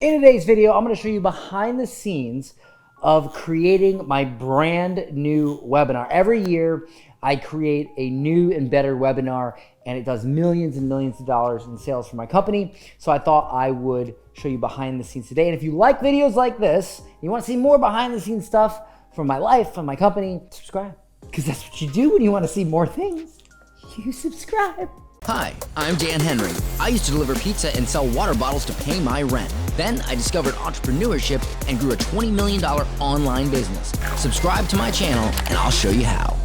In today's video, I'm going to show you behind the scenes of creating my brand new webinar. Every year, I create a new and better webinar, and it does millions and millions of dollars in sales for my company. So I thought I would show you behind the scenes today. And if you like videos like this, you want to see more behind the scenes stuff from my life, from my company, subscribe. Because that's what you do when you want to see more things. You subscribe. Hi, I'm Dan Henry. I used to deliver pizza and sell water bottles to pay my rent. Then I discovered entrepreneurship and grew a $20 million online business. Subscribe to my channel and I'll show you how.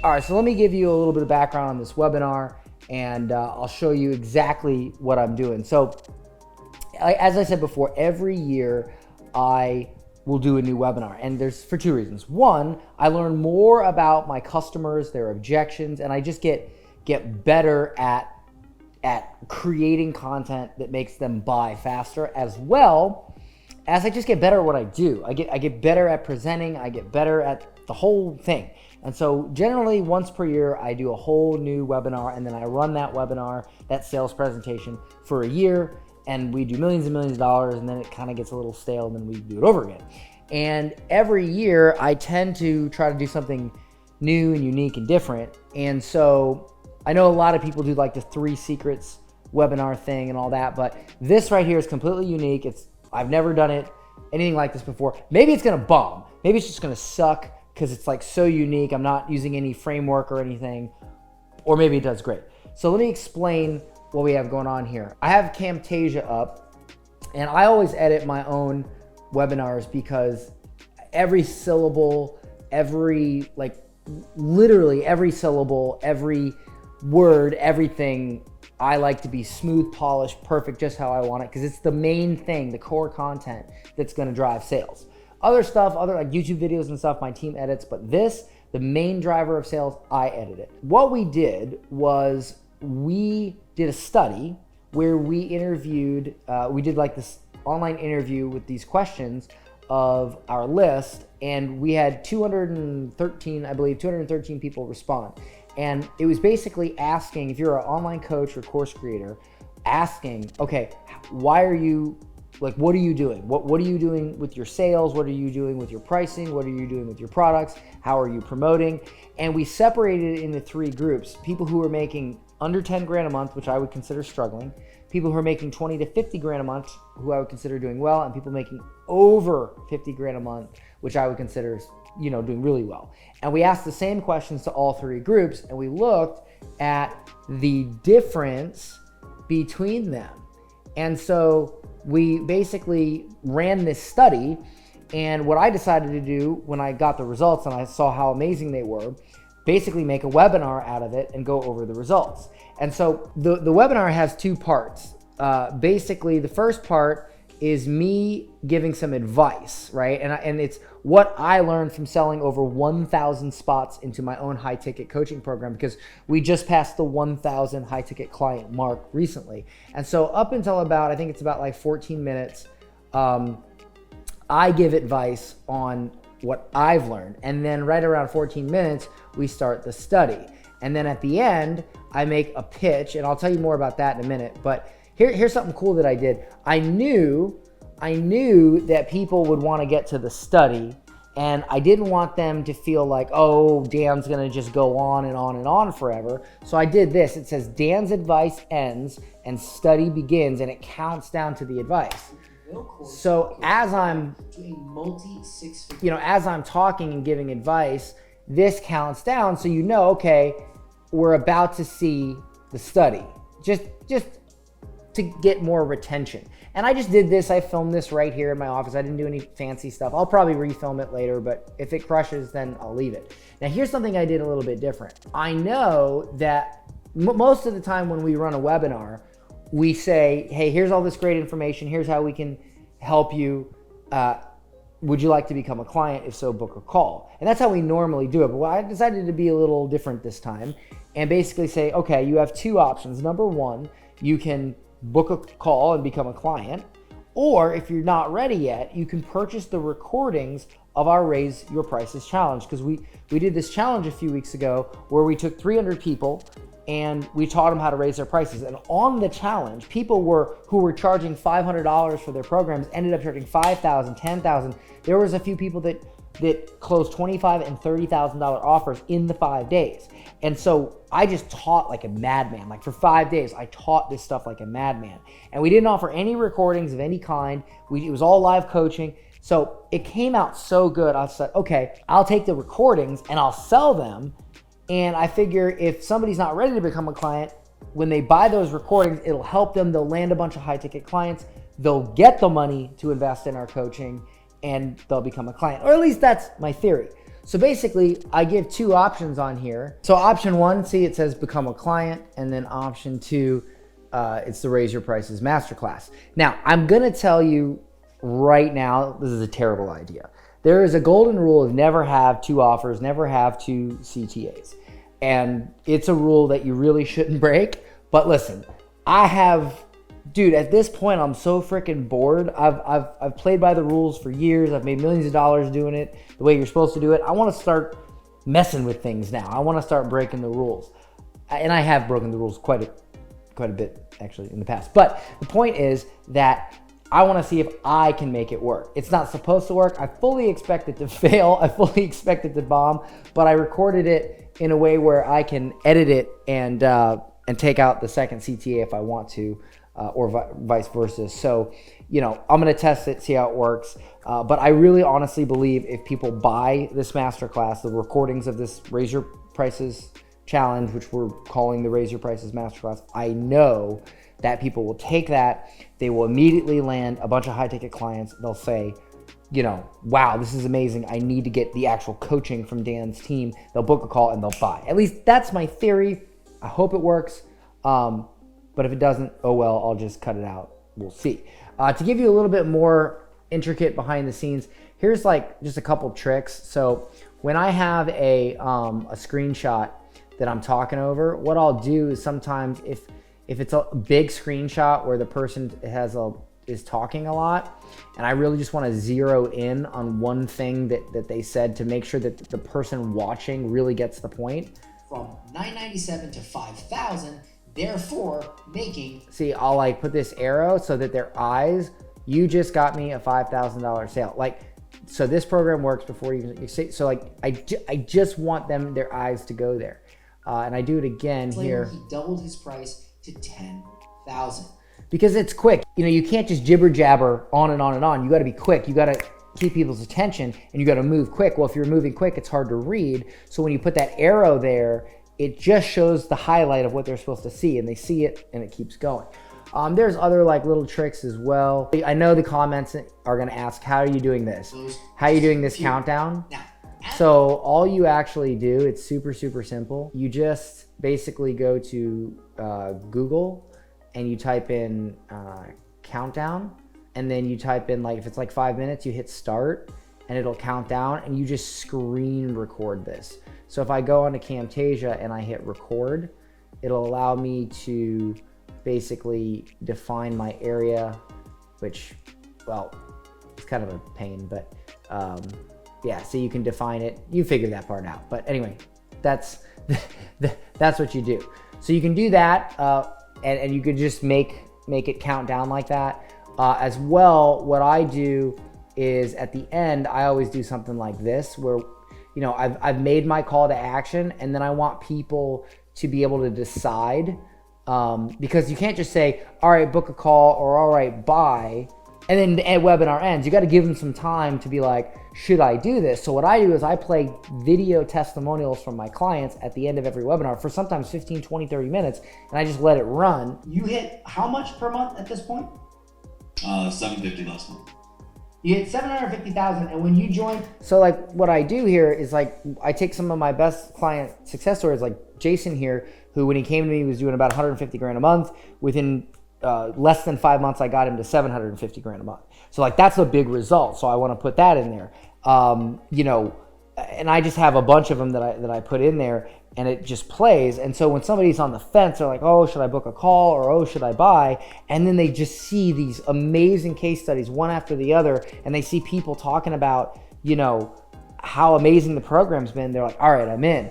All right, so let me give you a little bit of background on this webinar, and I'll show you exactly what I'm doing. So as I said before, every year I will do a new webinar, and there's for two reasons. One, I learn more about my customers, their objections, and I just get better at creating content that makes them buy faster, as well as I just get better at what I do. I get better at presenting, I get better at the whole thing. And so generally once per year, I do a whole new webinar, and then I run that webinar, that sales presentation for a year, and we do millions and millions of dollars, and then it kind of gets a little stale, and then we do it over again. And every year I tend to try to do something new and unique and different. And so I know a lot of people do like the 3 secrets webinar thing and all that, but this right here is completely unique. I've never done anything like this before. Maybe it's gonna bomb. Maybe it's just gonna suck because it's like so unique. I'm not using any framework or anything, or maybe it does great. So let me explain what we have going on here. I have Camtasia up, and I always edit my own webinars because every syllable, literally every syllable, every word, everything, I like to be smooth, polished, perfect, just how I want it, because it's the main thing, the core content that's gonna drive sales. Other stuff, other like YouTube videos and stuff, my team edits, but this, the main driver of sales, I edit it. What we did was we did a study where we interviewed, we did like this online interview with these questions of our list, and we had 213, I believe, 213 people respond. And it was basically asking, if you're an online coach or course creator, asking, okay, why are you, like, what are you doing? What are you doing with your sales? What are you doing with your pricing? What are you doing with your products? How are you promoting? And we separated it into 3 groups: people who are making under 10 grand a month, which I would consider struggling; people who are making 20 to 50 grand a month, who I would consider doing well; and people making over 50 grand a month, which I would consider, doing really well. And we asked the same questions to all 3 groups, and we looked at the difference between them. And so we basically ran this study, and what I decided to do when I got the results and I saw how amazing they were, basically make a webinar out of it and go over the results. And so the webinar has 2 parts. Basically, the first part is me giving some advice, right? And it's what I learned from selling over 1,000 spots into my own high ticket coaching program, because we just passed the 1,000 high ticket client mark recently. And so up until about, I think it's about like 14 minutes, I give advice on what I've learned. And then right around 14 minutes, we start the study. And then at the end, I make a pitch, and I'll tell you more about that in a minute. But here's something cool that I did. I knew that people would want to get to the study, and I didn't want them to feel like, oh, Dan's gonna just go on and on and on forever. So I did this. It says Dan's advice ends and study begins, and it counts down to the advice. So as I'm as I'm talking and giving advice, this counts down, so okay, we're about to see the study. Just to get more retention. And I just did this. I filmed this right here in my office. I didn't do any fancy stuff. I'll probably refilm it later, but if it crushes, then I'll leave it. Now here's something I did a little bit different. I know that most of the time when we run a webinar, we say, hey, here's all this great information. Here's how we can help you. Would you like to become a client? If so, book a call. And that's how we normally do it. But I decided to be a little different this time and basically say, okay, you have 2 options. Number 1, you can book a call and become a client, or if you're not ready yet, you can purchase the recordings of our Raise Your Prices challenge, because we did this challenge a few weeks ago where we took 300 people and we taught them how to raise their prices. And on the challenge, people who were charging $500 for their programs ended up charging $5,000, $10,000. There was a few people that closed $25,000 and $30,000 offers in the 5 days. And so I just taught like a madman. Like for 5 days, I taught this stuff like a madman. And we didn't offer any recordings of any kind. It was all live coaching. So it came out so good. I said, okay, I'll take the recordings and I'll sell them. And I figure if somebody's not ready to become a client, when they buy those recordings, it'll help them. They'll land a bunch of high ticket clients. They'll get the money to invest in our coaching and they'll become a client. Or at least that's my theory. So basically, I give two options on here. So option one, see, it says become a client. And then option two, it's the Raise Your Prices Masterclass. Now, I'm gonna tell you right now, this is a terrible idea. There is a golden rule of never have two offers, never have two CTAs. And it's a rule that you really shouldn't break. But listen, dude, at this point, I'm so freaking bored. I've played by the rules for years. I've made millions of dollars doing it the way you're supposed to do it. I want to start messing with things now. I want to start breaking the rules. And I have broken the rules quite a bit actually in the past. But the point is that I want to see if I can make it work. It's not supposed to work. I fully expect it to fail. I fully expect it to bomb, but I recorded it in a way where I can edit it and take out the second CTA if I want to, or vice versa. So, I'm going to test it, see how it works. But I really honestly believe if people buy this masterclass, the recordings of this Raise Your Prices challenge, which we're calling the Raise Your Prices Masterclass, I know that people will take that. They will immediately land a bunch of high ticket clients. They'll say, wow, this is amazing. I need to get the actual coaching from Dan's team. They'll book a call and they'll buy. At least that's my theory. I hope it works. But if it doesn't, oh well, I'll just cut it out. We'll see. To give you a little bit more intricate behind the scenes, here's like just a couple tricks. So when I have a screenshot that I'm talking over, what I'll do is sometimes if it's a big screenshot where the person is talking a lot, and I really just want to zero in on one thing that they said to make sure that the person watching really gets the point. From $997 to $5,000, therefore making... See, I'll like put this arrow so that their eyes, you just got me a $5,000 sale. Like, so this program works before you say, so like, I just want their eyes to go there. And I do it again here. He doubled his price to $10,000. Because it's quick. You can't just jibber jabber on and on and on. You got to be quick. You got to keep people's attention and you got to move quick. Well, if you're moving quick, it's hard to read. So when you put that arrow there, it just shows the highlight of what they're supposed to see, and they see it and it keeps going. There's other like little tricks as well. I know the comments are going to ask, how are you doing this? How are you doing this countdown? So all you actually do, it's super, super simple. You just basically go to Google and you type in countdown, and then you type in, like, if it's like 5 minutes, you hit start and it'll count down, and you just screen record this. So if I go onto Camtasia and I hit record, it'll allow me to basically define my area, which, well, it's kind of a pain, but yeah, so you can define it. You figure that part out. But anyway, that's what you do. So you can do that, and you can just make it count down like that. As well, what I do is at the end, I always do something like this where, I've made my call to action, and then I want people to be able to decide, because you can't just say, all right, book a call, or all right, buy, and then the webinar ends. You got to give them some time to be like, should I do this? So what I do is I play video testimonials from my clients at the end of every webinar for sometimes 15, 20, 30 minutes, and I just let it run. You hit how much per month at this point? 750 last month. You hit 750,000, and when you join... So like what I do here is like, I take some of my best client success stories, like Jason here, who when he came to me was doing about 150 grand a month. Within less than 5 months, I got him to 750 grand a month. So like that's a big result. So I want to put that in there. And I just have a bunch of them that I put in there, and it just plays. And so when somebody's on the fence, they're like, oh, should I book a call, or oh, should I buy? And then they just see these amazing case studies one after the other, and they see people talking about you know, how amazing the program's been, they're like, all right, I'm in.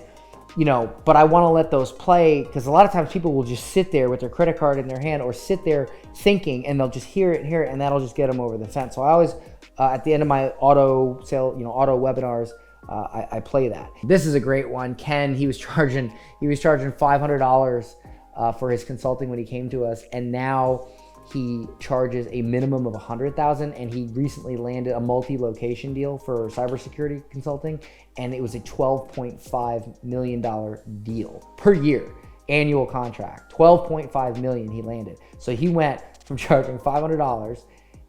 You know, but I want to let those play, because a lot of times people will just sit there with their credit card in their hand or sit there thinking, and they'll just hear it, and that'll just get them over the fence. So I always, at the end of my auto sale, you know, auto webinars, I play that. This is a great one. Ken, he was charging $500 for his consulting when he came to us, and now he charges a minimum of $100,000, and he recently landed a multi-location deal for cybersecurity consulting, and it was a $12.5 million deal per year, annual contract. $12.5 million he landed. So he went from charging $500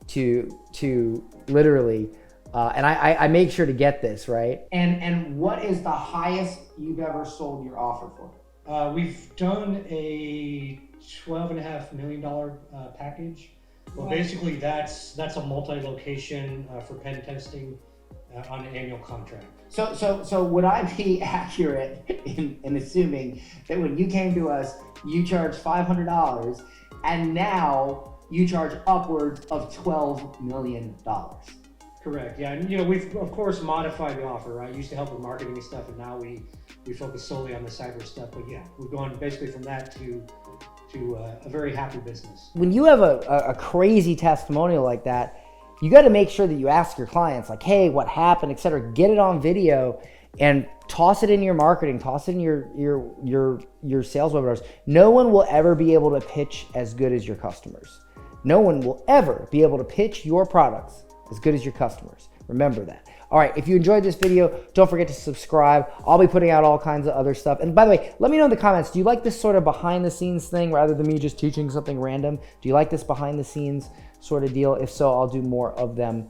to literally, and I make sure to get this, right? And what is the highest you've ever sold your offer for? We've done a $12.5 million package. Well, basically that's a multi-location for pen testing on an annual contract. So would I be accurate in assuming that when you came to us, you charged $500, and now you charge upwards of $12 million? Correct. Yeah, and you know, we've of course modified the offer. I used to help with marketing and stuff, and now we focus solely on the cyber stuff. But yeah, we've gone basically from that to a very happy business. When you have a crazy testimonial like that, you got to make sure that you ask your clients, like, hey, what happened, etc. Get it on video and toss it in your marketing, toss it in your sales webinars. No one will ever be able to pitch as good as your customers. No one will ever be able to pitch your products as good as your customers. Remember that. All right, if you enjoyed this video, don't forget to subscribe. I'll be putting out all kinds of other stuff. And by the way, let me know in the comments, do you like this sort of behind the scenes thing rather than me just teaching something random? Do you like this behind the scenes sort of deal? If so, I'll do more of them.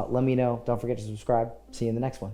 Let me know. Don't forget to subscribe. See you in the next one.